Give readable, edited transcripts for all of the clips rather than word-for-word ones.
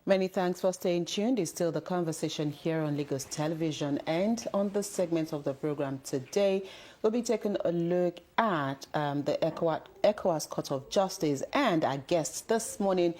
Many thanks for staying tuned. It's still the conversation here on Lagos Television, and on this segment of the program today, we'll be taking a look at the Ecowas Court of Justice, and our guests this morning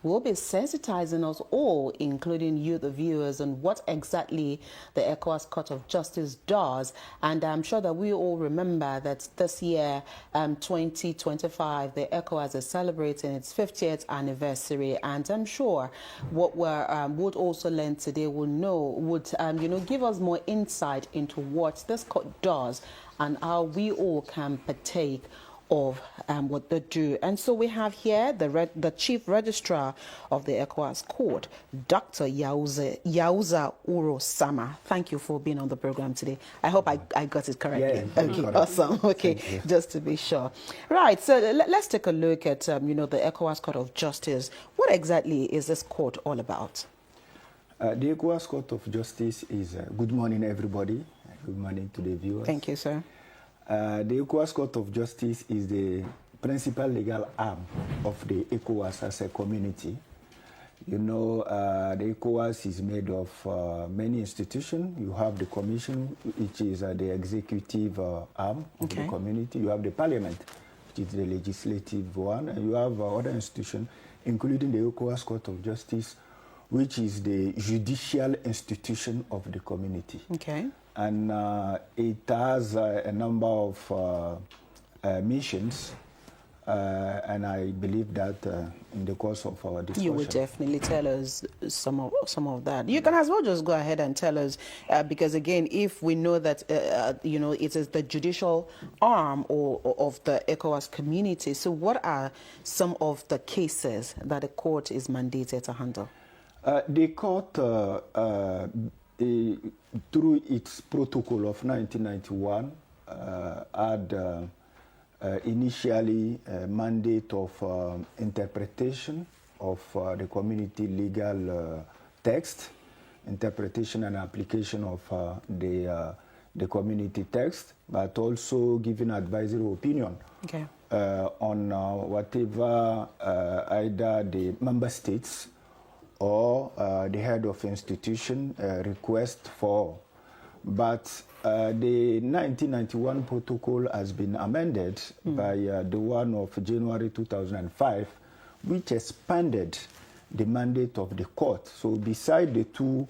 will be sensitizing us all, including you, the viewers, on what exactly the Ecowas Court of Justice does. And I'm sure that we all remember that this year, 2025, the Ecowas is celebrating its 50th anniversary, and I'm sure what we would also learn today would give us more insight into what this court does and how we all can partake of what they do. And so we have here the Chief Registrar of the Ecowas Court, Dr. Yauza Uro-Sama. Thank you for being on the program today. I hope I got it correctly. Yeah, okay, awesome. Okay, just to be sure. Right, so let's take a look at the Ecowas Court of Justice. What exactly is this court all about? The Ecowas Court of Justice is, good morning everybody, good morning to the viewers. Thank you, sir. The Ecowas Court of Justice is the principal legal arm of the Ecowas as a community. You know, the Ecowas is made of many institutions. You have the Commission, which is the executive arm of the community. You have the Parliament, which is the legislative one. And you have other institutions, including the Ecowas Court of Justice, which is the judicial institution of the community. Okay. And it has a number of missions, and I believe that in the course of our discussion, you would definitely tell us some of that. You can as well just go ahead and tell us, because again, if we know that it is the judicial arm of the ECOWAS community, so what are some of the cases that the court is mandated to handle? The court, through its protocol of 1991, had initially a mandate of interpretation of the community legal text, interpretation and application of the community text, but also giving advisory opinion on whatever either the member states or the head of institution request for. But the 1991 protocol has been amended by the one of January 2005, which expanded the mandate of the court. So beside the two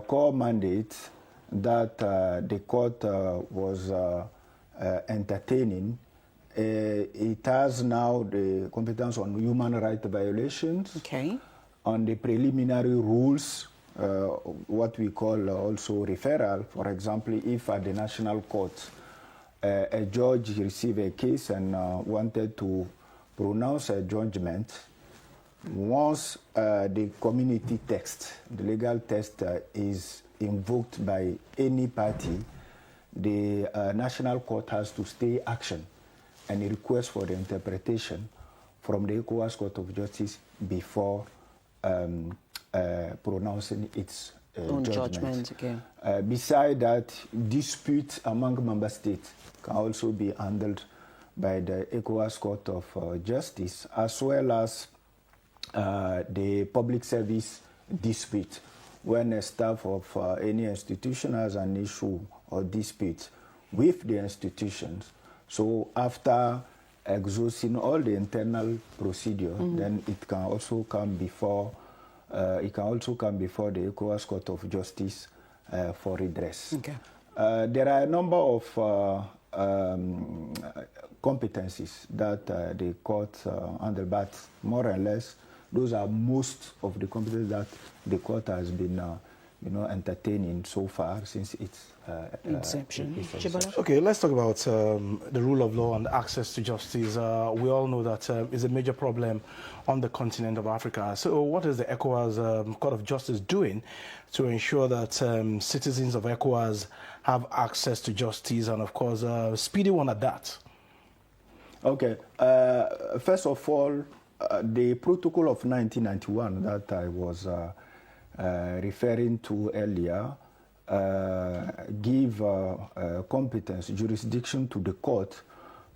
core mandates that the court was entertaining, it has now the competence on human rights violations, on the preliminary rules, what we call also referral. For example, if at the national court a judge received a case and wanted to pronounce a judgment, once the community text, the legal text is invoked by any party, the national court has to stay action and request for the interpretation from the Ecowas Court of Justice before pronouncing its judgment. Beside that, disputes among member states can also be handled by the Ecowas Court of Justice, as well as the public service dispute, when a staff of any institution has an issue or dispute with the institutions. So after exhausting all the internal procedure, then it can also come before the Ecowas Court of Justice for redress. There are a number of competencies that the court handle, but more or less those are most of the competencies that the court has been entertaining so far since its inception. Okay, let's talk about the rule of law and access to justice. We all know that is a major problem on the continent of Africa. So what is the ECOWAS Court of Justice doing to ensure that citizens of ECOWAS have access to justice and, of course, speedy one at that? Okay. First of all, the Protocol of 1991 that I was referring to earlier give competence, jurisdiction to the court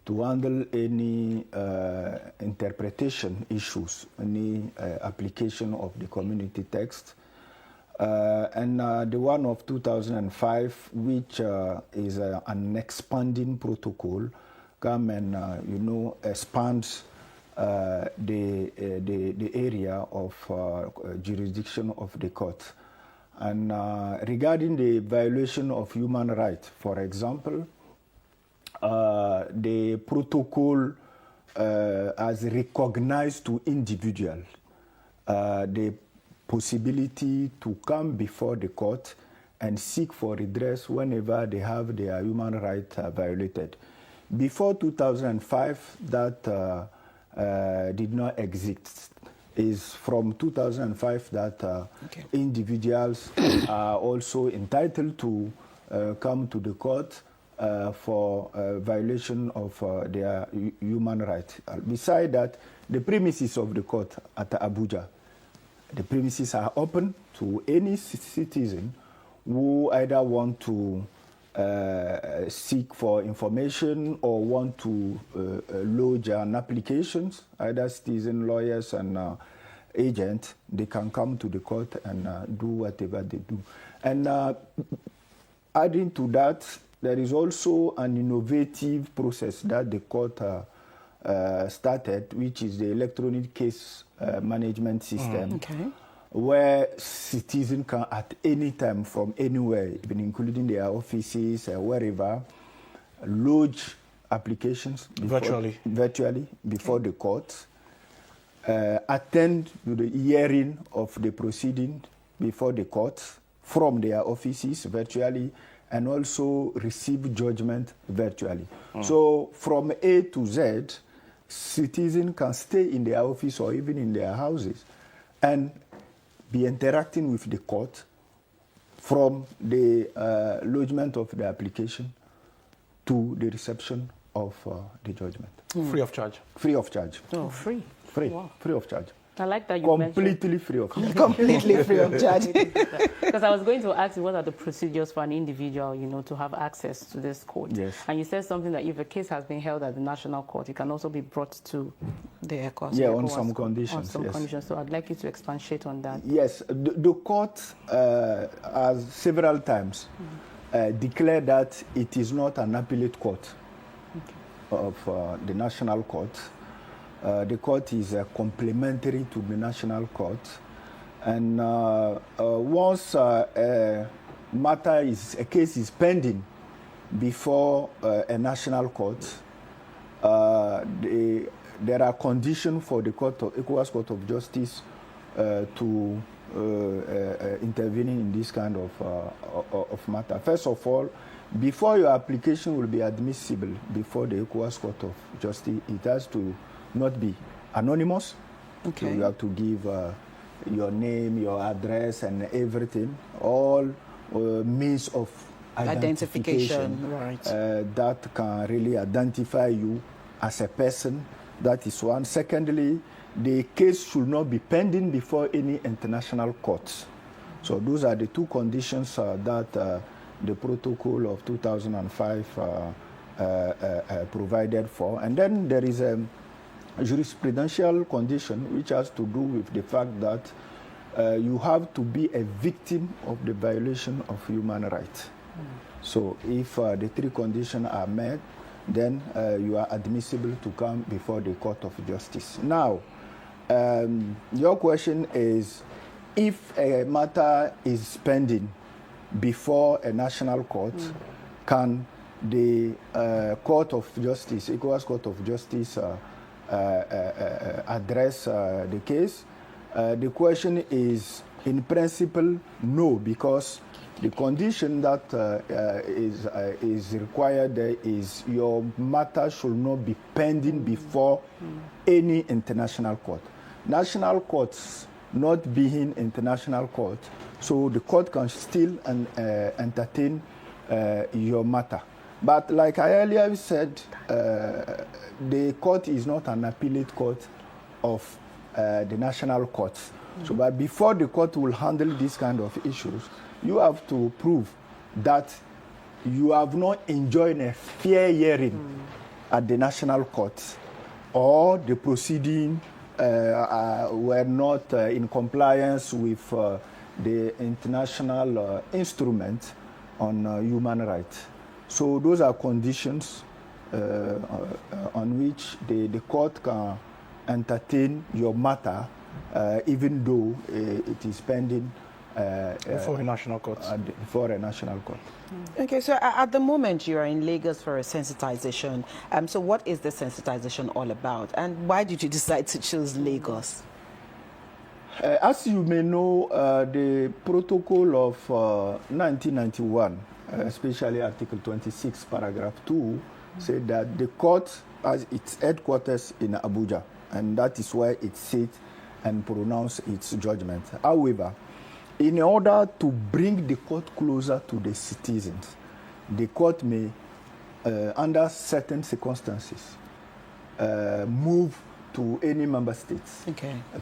to handle any interpretation issues, any application of the community text. And the one of 2005, which is an expanding protocol, come and expands the area of jurisdiction of the court. And regarding the violation of human rights, for example, the protocol has recognized to individuals the possibility to come before the court and seek for redress whenever they have their human rights violated. Before 2005, that did not exist. Is from 2005 that individuals are also entitled to come to the court for violation of their human rights. Besides that, the premises of the court at Abuja, the premises are open to any citizen who either want to seek for information or want to lodge an applications, either citizen, lawyers, and agents. They can come to the court and do whatever they do. And adding to that, there is also an innovative process that the court started, which is the electronic case management system, where citizens can at any time from anywhere, even including their offices, wherever, lodge applications virtually before the court, attend to the hearing of the proceeding before the court from their offices virtually, and also receive judgment virtually. So from A to Z, citizens can stay in their office or even in their houses and be interacting with the court from the lodgement of the application to the reception of the judgment. Free of charge? Free of charge. Oh, free? Free. Wow. Free of charge. I like that you completely free of charge. Completely free of charge. Because I was going to ask you, what are the procedures for an individual, to have access to this court? Yes. And you said something that if a case has been held at the national court, it can also be brought to the ECOWAS. Yeah, on some conditions. On some conditions. So I'd like you to expatiate on that. Yes, the court has several times declared that it is not an appellate court of the national court. The court is complementary to the national court, and once a case is pending before a national court, there are conditions for the ECOWAS Court of Justice to intervening in this kind of matter. First of all, before your application will be admissible before the ECOWAS Court of Justice, it has to not be anonymous. So you have to give your name, your address, and everything, all means of identification right. That can really identify you as a person. That is one. Secondly, the case should not be pending before any international courts. So those are the two conditions that the protocol of 2005 provided for. And then there is a jurisprudential condition which has to do with the fact that you have to be a victim of the violation of human rights. So if the three conditions are met, then you are admissible to come before the Court of Justice. Now, your question is, if a matter is pending before a national court, can the Court of Justice, ECOWAS Court of Justice, address the case? The question is, In principle, no, because the condition that is required there is your matter should not be pending before any international court. National courts not being international court, so the court can still entertain your matter. But like I earlier said, the court is not an appellate court of the national courts. So, but before the court will handle these kind of issues, you have to prove that you have not enjoyed a fair hearing at the national courts, or the proceeding were not in compliance with the international instrument on human rights. So those are conditions on which the court can entertain your matter, even though it is pending before a national court. For a national court. Okay, so at the moment you are in Lagos for a sensitization. So what is the sensitization all about, and why did you decide to choose Lagos? As you may know, the protocol of 1991, especially Article 26, Paragraph 2, said that the court has its headquarters in Abuja, and that is where it sits and pronounces its judgment. However, in order to bring the court closer to the citizens, the court may, under certain circumstances, move to any member states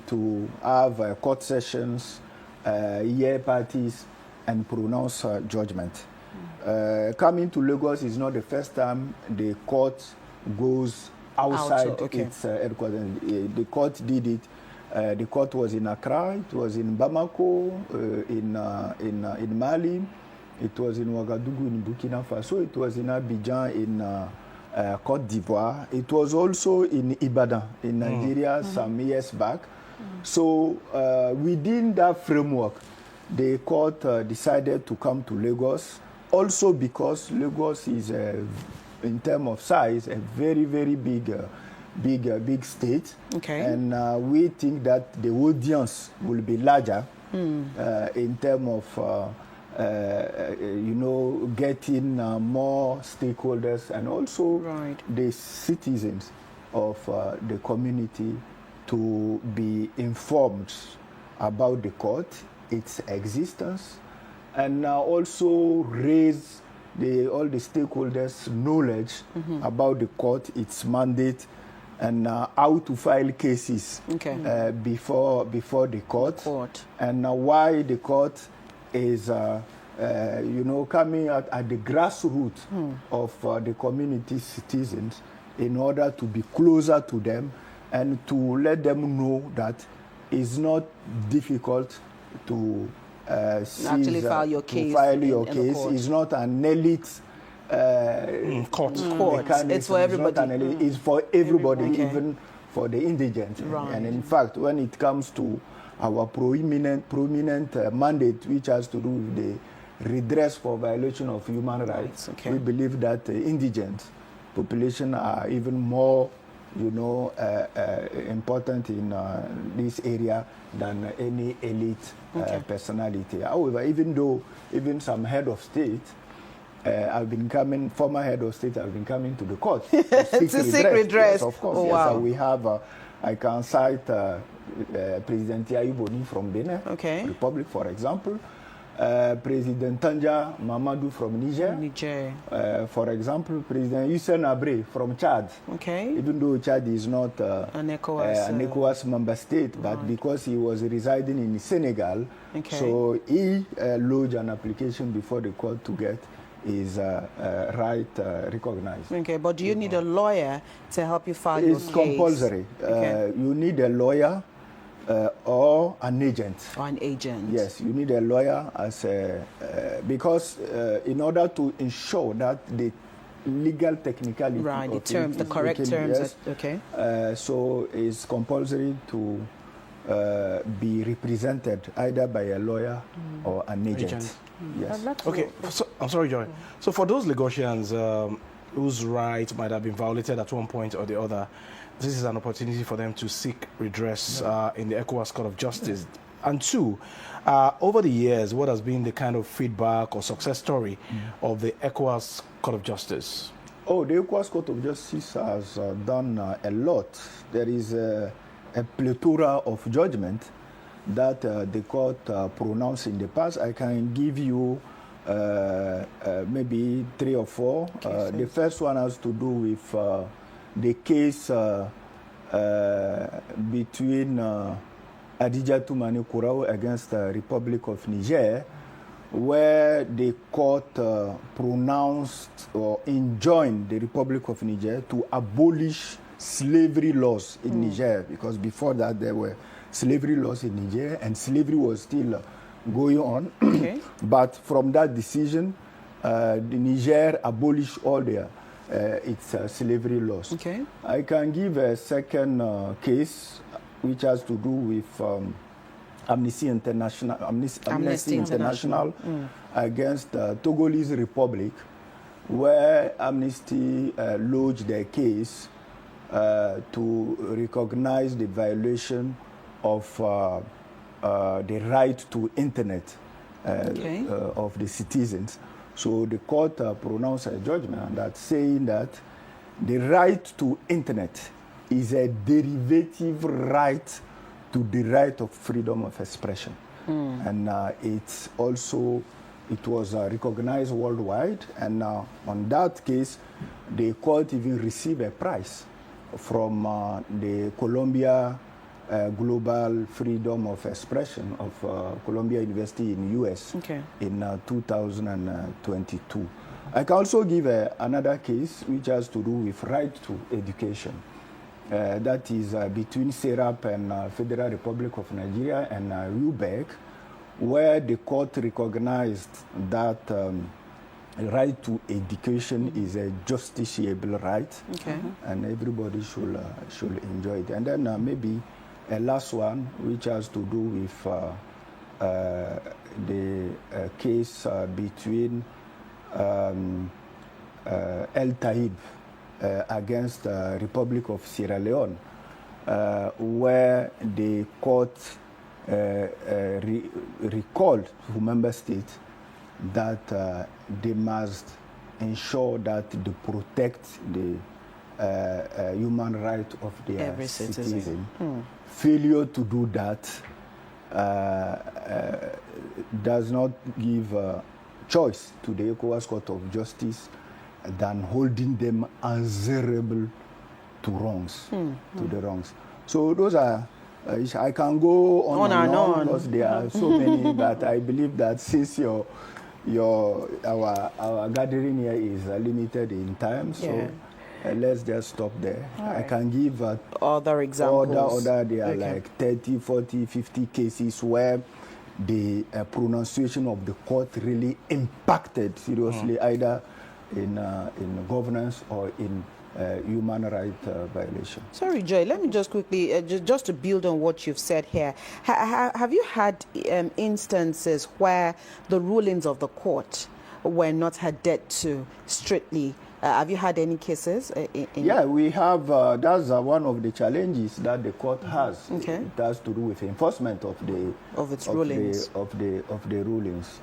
to have court sessions, hear parties, and pronounce judgment. Coming to Lagos is not the first time the court goes outside its headquarters. The court did it. The court was in Accra, it was in Bamako, in Mali, it was in Ouagadougou in Burkina Faso, it was in Abidjan in Côte d'Ivoire, it was also in Ibadan in Nigeria some years back. So within that framework, the court decided to come to Lagos, also because Lagos is, in terms of size, a very, very big state, and we think that the audience will be larger in terms of getting more stakeholders and also the citizens of the community to be informed about the court, its existence, and also raise all the stakeholders' knowledge about the court, its mandate, and how to file cases before the court, and why the court is coming out at the grassroots of the community citizens in order to be closer to them and to let them know that it's not difficult to actually file your case. It's not an elite court. It's for everybody. It's for everybody, even for the indigent. And in fact, when it comes to our prominent mandate, which has to do with the redress for violation of human rights, we believe that the indigent population are even more, important in this area than any elite personality. However, even some head of state former head of state have been coming to the court to seek redress. Yes, of course. So we have, I can cite President Yayi Boni from Benin Republic, for example. President Tanja Mamadou from Niger. For example, President Hussein Abre from Chad. Even though Chad is not an ECOWAS member state, but because he was residing in Senegal, so he lodged an application before the court to get his right recognized. But do you need a lawyer to help you file your case? It's compulsory. You need a lawyer or an agent. Or an agent. Yes, you need a lawyer because in order to ensure that the legal technicality the terms, the correct terms. So it's compulsory to be represented either by a lawyer or an agent. Yes. Okay. So, I'm sorry, Joy. So for those Lagosians whose rights might have been violated at one point or the other, this is an opportunity for them to seek redress in the ECOWAS Court of Justice. And two, over the years, what has been the kind of feedback or success story of the ECOWAS Court of Justice? Oh, the Ecowas Court of Justice has done a lot. There is a plethora of judgment that the court pronounced in the past. I can give you maybe 3 or 4. The first one has to do with the case between Adija Toumani Kourao against the Republic of Niger, where the court pronounced or enjoined the Republic of Niger to abolish slavery laws in Niger, because before that there were slavery laws in Niger and slavery was still going on. Okay. But from that decision, the Niger abolished all their its slavery laws. Okay. I can give a second case which has to do with Amnesty International against Togolese Republic, where Amnesty lodged their case to recognize the violation of the right to internet of the citizens. So the court pronounced a judgment that saying that the right to internet is a derivative right to the right of freedom of expression. And it was recognized worldwide, and on that case, the court even received a prize from the Columbia Global Freedom of Expression of Columbia University in the US in 2022. I can also give another case which has to do with right to education. That is between SERAP and Federal Republic of Nigeria and UBEC, where the court recognized that right to education is a justiciable right, and everybody should enjoy it. And then maybe a last one, which has to do with the case between El Taib against the Republic of Sierra Leone, where the court recalled to member states that they must ensure that they protect the human right of their citizen. Failure to do that does not give choice to the ECOWAS Court of Justice than holding them answerable to wrongs, to the wrongs. So those are, I can go on and on because there are so many, but I believe that since our gathering here is limited in time, so let's just stop there. I can give other examples. There are like 30, 40, 50 cases where the pronunciation of the court really impacted seriously either in governance or in human rights violation. Sorry, Joy, let me just quickly, just to build on what you've said here. Have you had instances where the rulings of the court were not adhered to strictly? Have you had any cases? Yeah, we have. That's one of the challenges that the court has. It has to do with enforcement of the rulings. The rulings.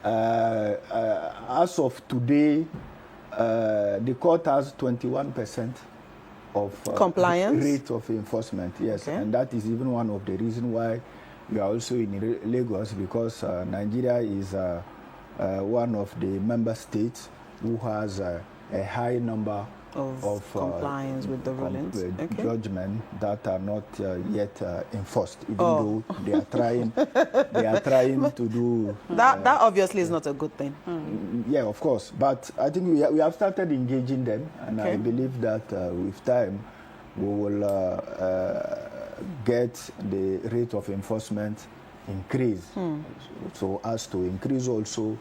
As of today, the court has 21% of compliance rate of enforcement. Yes, and that is even one of the reasons why we are also in Lagos, because Nigeria is one of the member states who has a high number of compliance with the rulings, judgment that are not yet enforced, even though they are trying. They are trying to do that. That obviously is not a good thing. Yeah, of course. But I think we have started engaging them, and I believe that with time we will get the rate of enforcement increase, so as to increase also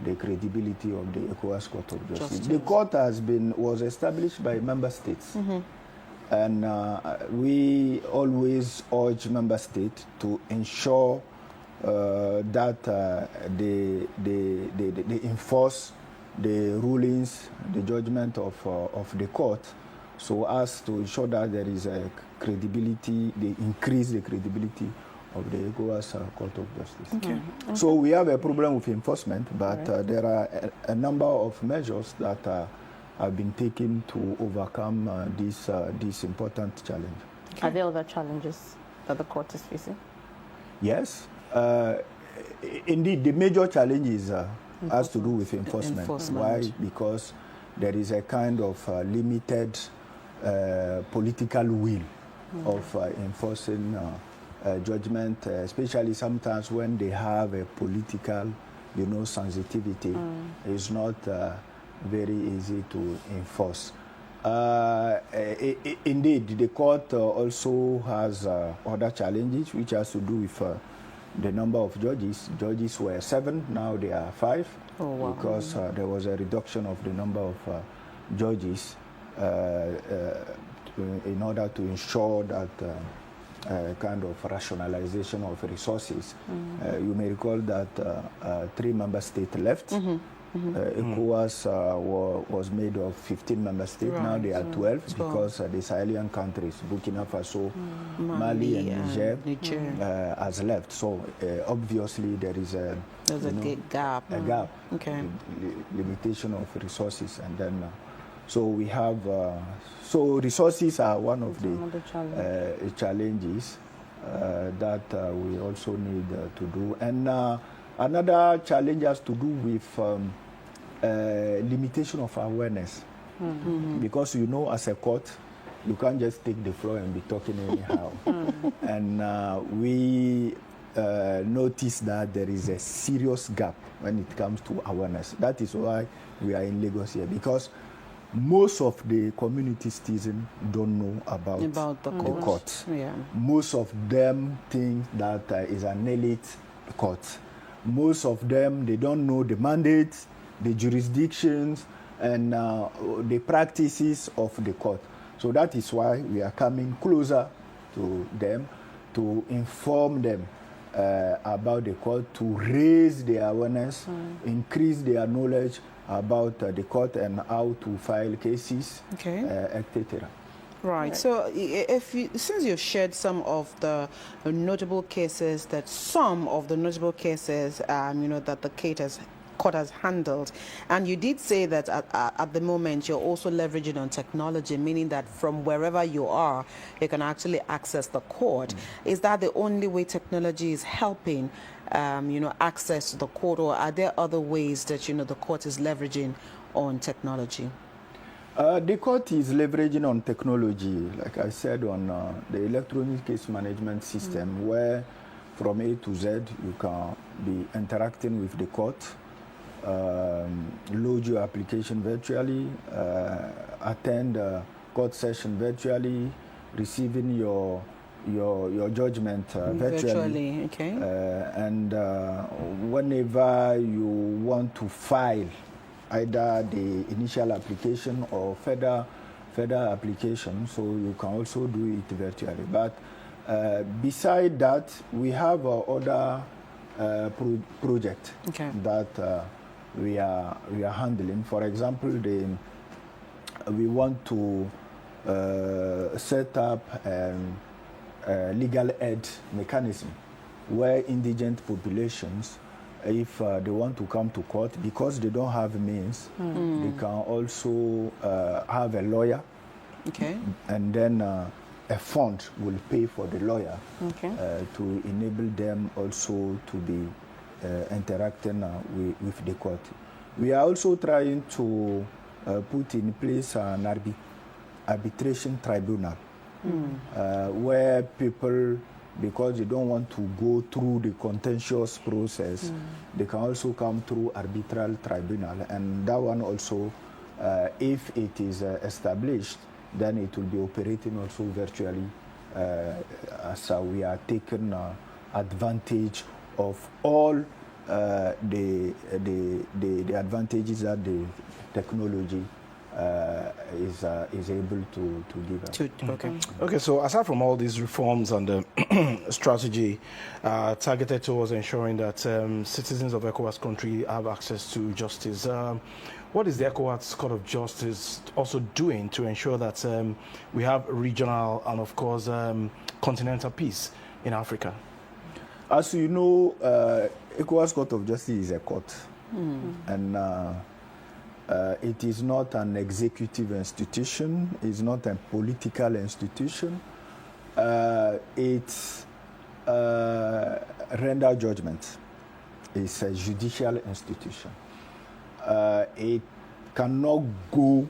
the credibility of the ECOWAS Court of Justice. The court was established by member states, and we always urge member states to ensure that they enforce the rulings, the judgment of the court, so as to ensure that there is a credibility, they increase the credibility of the Ecowas Court of Justice. Okay. So we have a problem with enforcement, but there are a number of measures that have been taken to overcome this important challenge. Are there other challenges that the court is facing? Yes. Indeed, the major challenge is has to do with enforcement. Why? Because there is a kind of limited political will of enforcing judgment, especially sometimes when they have a political, sensitivity. It's not very easy to enforce. Indeed, the court also has other challenges which has to do with the number of judges. Judges were 7, now they are 5, because there was a reduction of the number of judges in order to ensure that kind of rationalization of resources. You may recall that 3 member states left. Ecowas was made of 15 member states. Now they are 12 because the Sahelian countries, Burkina Faso, Mali and Niger, has left. So obviously there is a gap. A gap. Okay. Limitation of resources, and then so we have. So resources are one of the challenges that we also need to do, and another challenge has to do with limitation of awareness, because as a court, you can't just take the floor and be talking anyhow. And we notice that there is a serious gap when it comes to awareness. That is why we are in Lagos here, because most of the community citizens don't know about the court. Yeah. Most of them think that is an elite court. Most of them, they don't know the mandates, the jurisdictions, and the practices of the court. So that is why we are coming closer to them to inform them about the court, to raise their awareness, increase their knowledge about the court and how to file cases, etc. Right. So, since you've shared some of the notable cases, that the court has handled, and you did say that at the moment you're also leveraging on technology, meaning that from wherever you are, you can actually access the court. Is that the only way technology is helping, access to the court, or are there other ways that the court is leveraging on technology? The court is leveraging on technology, like I said, on the electronic case management system, where from A to Z you can be interacting with the court, load your application virtually, attend a court session virtually, receiving your judgment virtually. Okay. And whenever you want to file either the initial application or further application, so you can also do it virtually. But beside that, we have other projects that we are handling. For example, we want to set up a legal aid mechanism where indigent populations, if they want to come to court, because they don't have means, they can also have a lawyer, and then a fund will pay for the lawyer to enable them also to be interacting with the court. We are also trying to put in place an arbitration tribunal where people, because they don't want to go through the contentious process, they can also come through arbitral tribunal. And that one also, if it is established, then it will be operating also virtually, as we are taking advantage of all the advantages that the technology is able to give us. Okay, so aside from all these reforms and the strategy targeted towards ensuring that citizens of ECOWAS country have access to justice, what is the ECOWAS Court of Justice also doing to ensure that we have regional and, of course, continental peace in Africa? As you know, Ecowas Court of Justice is a court, and it is not an executive institution. It's not a political institution. It's render judgment. It's a judicial institution. It cannot go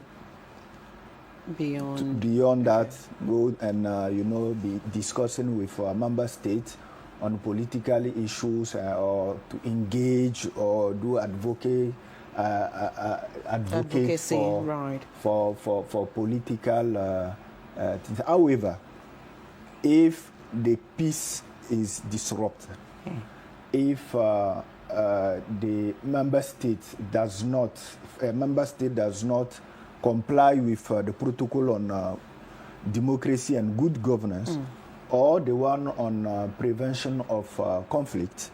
beyond that, go and be discussing with member states on political issues or to engage or do advocacy for political things. However, if the peace is disrupted, if the member state does not comply with the protocol on democracy and good governance, or the one on prevention of conflict.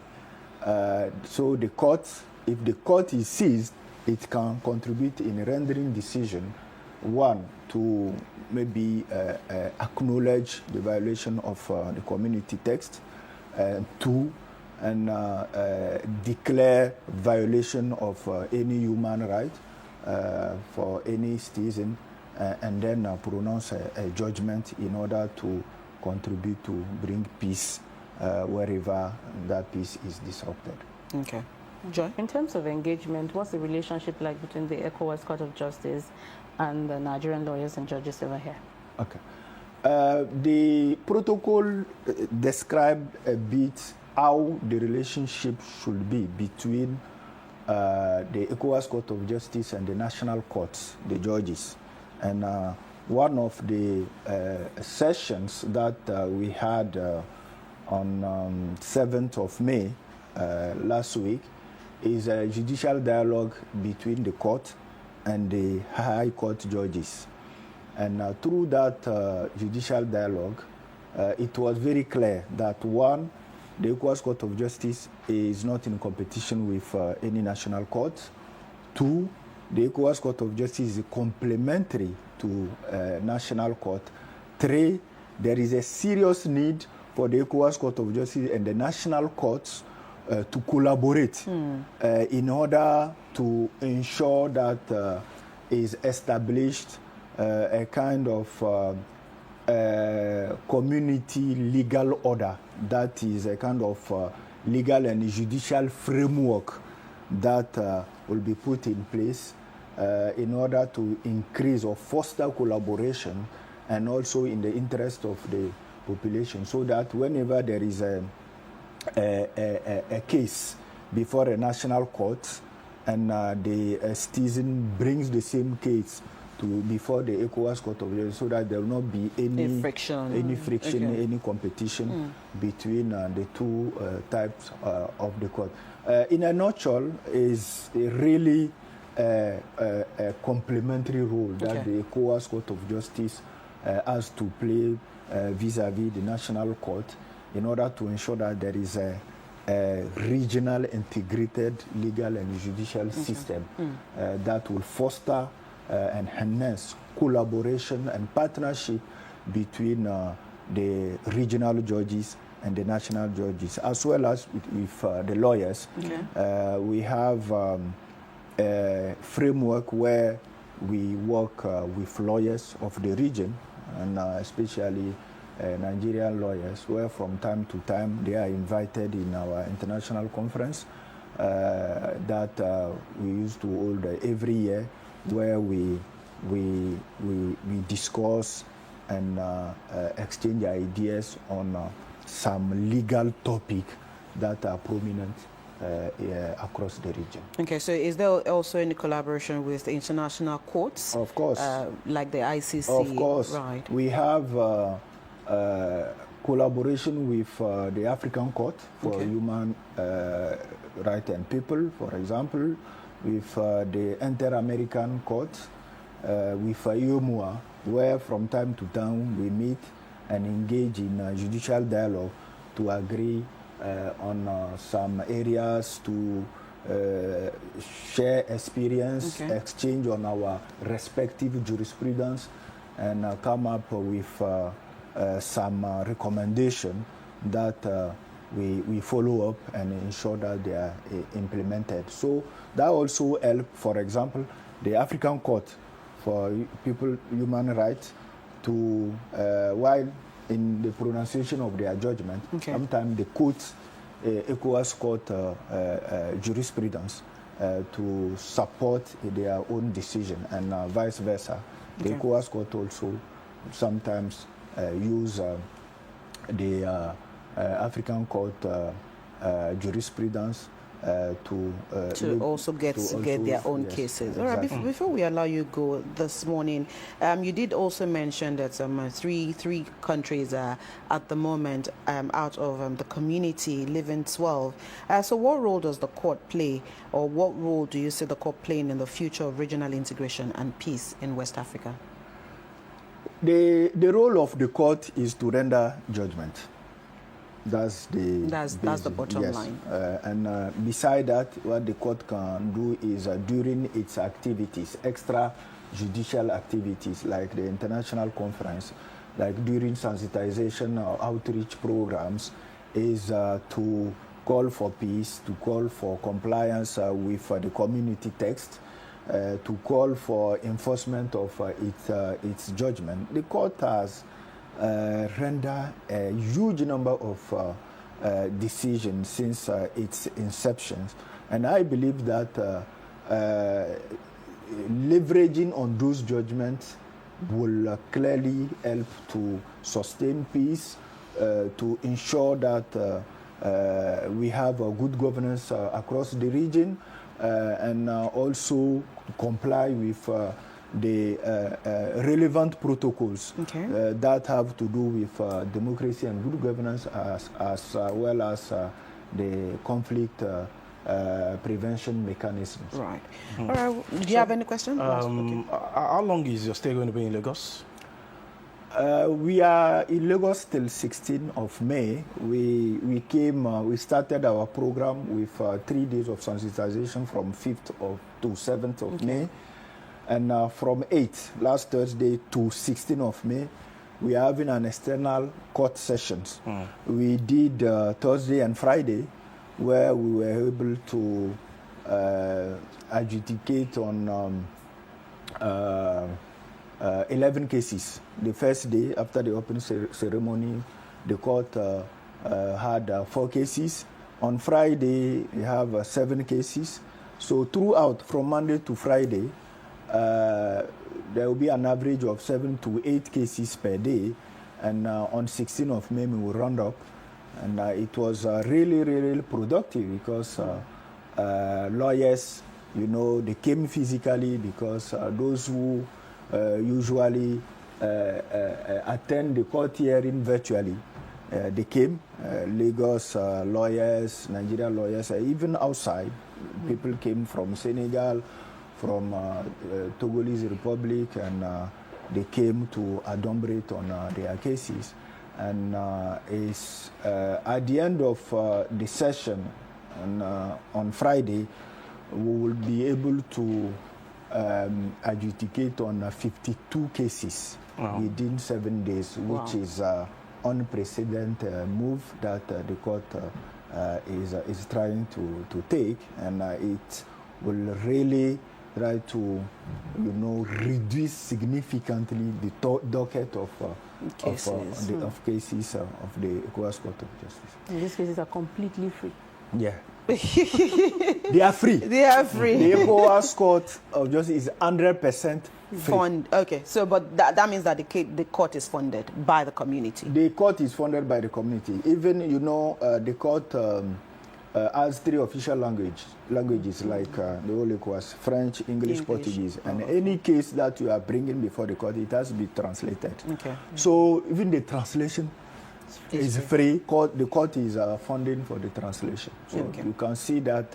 So the court, if the court is seized, it can contribute in rendering decision, one, to maybe acknowledge the violation of the community text, two, and declare violation of any human right for any citizen, and then pronounce a judgment in order to contribute to bring peace wherever that peace is disrupted. Okay. Joy? In terms of engagement, what's the relationship like between the Ecowas Court of Justice and the Nigerian lawyers and judges over here? Okay. The protocol described a bit how the relationship should be between the Ecowas Court of Justice and the national courts, the judges. And one of the sessions that we had on 7th of May last week is a judicial dialogue between the court and the High Court judges. And through that judicial dialogue, it was very clear that, one, the Ecowas Court of Justice is not in competition with any national court. Two, the Ecowas Court of Justice is complementary to national court. Three, there is a serious need for the Ecowas Court of Justice and the national courts to collaborate in order to ensure that is established a kind of community legal order, that is a kind of legal and judicial framework that will be put in place in order to increase or foster collaboration, and also in the interest of the population, so that whenever there is a case before a national court and the citizen brings the same case before the Ecowas Court of Justice, so that there will not be any friction, any competition between the two types of the court. In a nutshell, is really a complementary role that the Ecowas Court of Justice has to play vis-à-vis the national court in order to ensure that there is a regional integrated legal and judicial system that will foster and enhance collaboration and partnership between the regional judges and the national judges, as well as with the lawyers. We have a framework where we work with lawyers of the region, and especially Nigerian lawyers, where from time to time they are invited in our international conference that we used to hold every year, where we discuss and exchange ideas on some legal topic that are prominent across the region. Okay, so is there also any collaboration with the international courts? Of course. Like the ICC? Of course. Right. We have collaboration with the African Court for Human Rights and People, for example, with the Inter-American Court, with UMUA, where from time to time we meet and engage in judicial dialogue to agree on some areas, to share experience, exchange on our respective jurisprudence, and come up with some recommendation that we follow up and ensure that they are implemented. So that also helps, for example, the African Court for Human Rights to, while in the pronunciation of their judgment, sometimes they quote ECOWAS Court jurisprudence to support their own decision, and vice versa. The ECOWAS Court also sometimes use the African Court jurisprudence to also get their own cases. All right, before we allow you go this morning, you did also mention that three countries are at the moment out of the community leaving 12. So what role does the court play, or what role do you see the court playing in the future of regional integration and peace in West Africa? The role of the court is to render judgment. That's the bottom line. And beside that, what the court can do is during its activities, extrajudicial activities like the international conference, like during sensitization or outreach programs, is to call for peace, to call for compliance with the community text, to call for enforcement of its judgment. The court has render a huge number of decisions since its inception, and I believe that leveraging on those judgments will clearly help to sustain peace, to ensure that we have a good governance across the region, and also comply with the relevant protocols that have to do with democracy and good governance, as well as the conflict prevention mechanisms. Right. All right. Do you have any questions? How long is your stay going to be in Lagos? We are in Lagos till 16th of May. We started our program with 3 days of sensitization from 5th to 7th of May. And from 8th, last Thursday, to 16th of May, we are having an external court sessions. We did Thursday and Friday, where we were able to adjudicate on 11 cases. The first day, after the opening ceremony, the court had 4 cases. On Friday, we have 7 cases. So throughout, from Monday to Friday, there will be an average of 7 to 8 cases per day, and on 16th of May we will round up, and it was really productive because lawyers, they came physically, because those who usually attend the court hearing virtually, they came. Lagos lawyers, Nigerian lawyers, even outside, people came from Senegal, from Togolese Republic, and they came to adumbrate on their cases. And it's at the end of the session on Friday, we will be able to adjudicate on 52 cases within 7 days, which is unprecedented move that the court is trying to take, and it will really try to, reduce significantly the docket of cases of the Ecowas Court of Justice. And these cases are completely free. Yeah. They are free. They are free. The Ecowas Court of Justice is 100% free. Okay, so but that means that the court is funded by the community. The court is funded by the community. Even, the court has 3 official languages like the whole Ecowas: French, English, Portuguese. And any case that you are bringing before the court, it has to be translated. Okay. So even the translation is free. The court is funding for the translation. So you can see that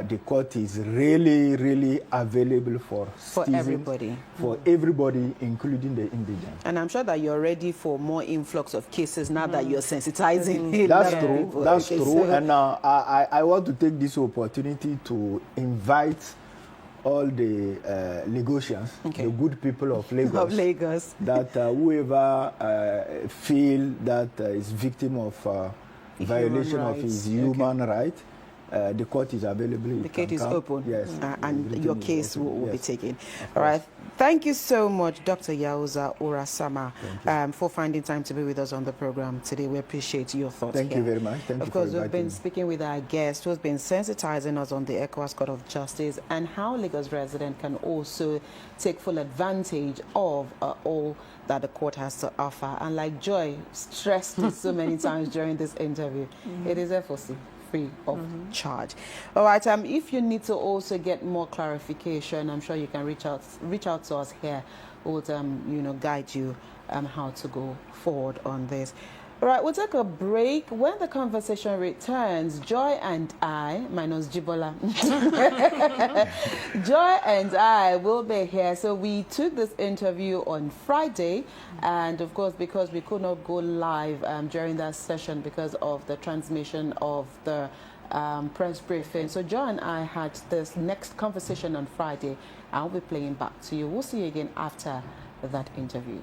the court is really available for everybody. For everybody, including the indigent. And I'm sure that you're ready for more influx of cases now that you're sensitizing. That's true. That's true. And I want to take this opportunity to invite all the Lagosians, the good people of Lagos, that whoever feel that is victim of violation of his human right, the court is available. The case is open. Yes. And your case will be taken. All right. Thank you so much, Dr. Yahuza Urasama, for finding time to be with us on the program today. We appreciate your thoughts. Thank you very much. Thank you. Of course, we've been speaking with our guest who's been sensitizing us on the ECOWAS Court of Justice and how Lagos residents can also take full advantage of all that the court has to offer. And like Joy stressed it so many times during this interview, it is FOC. Free of charge. All right. If you need to also get more clarification, I'm sure you can reach out to us here. We'll guide you how to go forward on this. All right, we'll take a break. When the conversation returns, Joy and I, minus Jibola, Joy and I will be here. So we took this interview on Friday, and of course, because we could not go live during that session because of the transmission of the press briefing. So Joy and I had this next conversation on Friday. I'll be playing back to you. We'll see you again after that interview.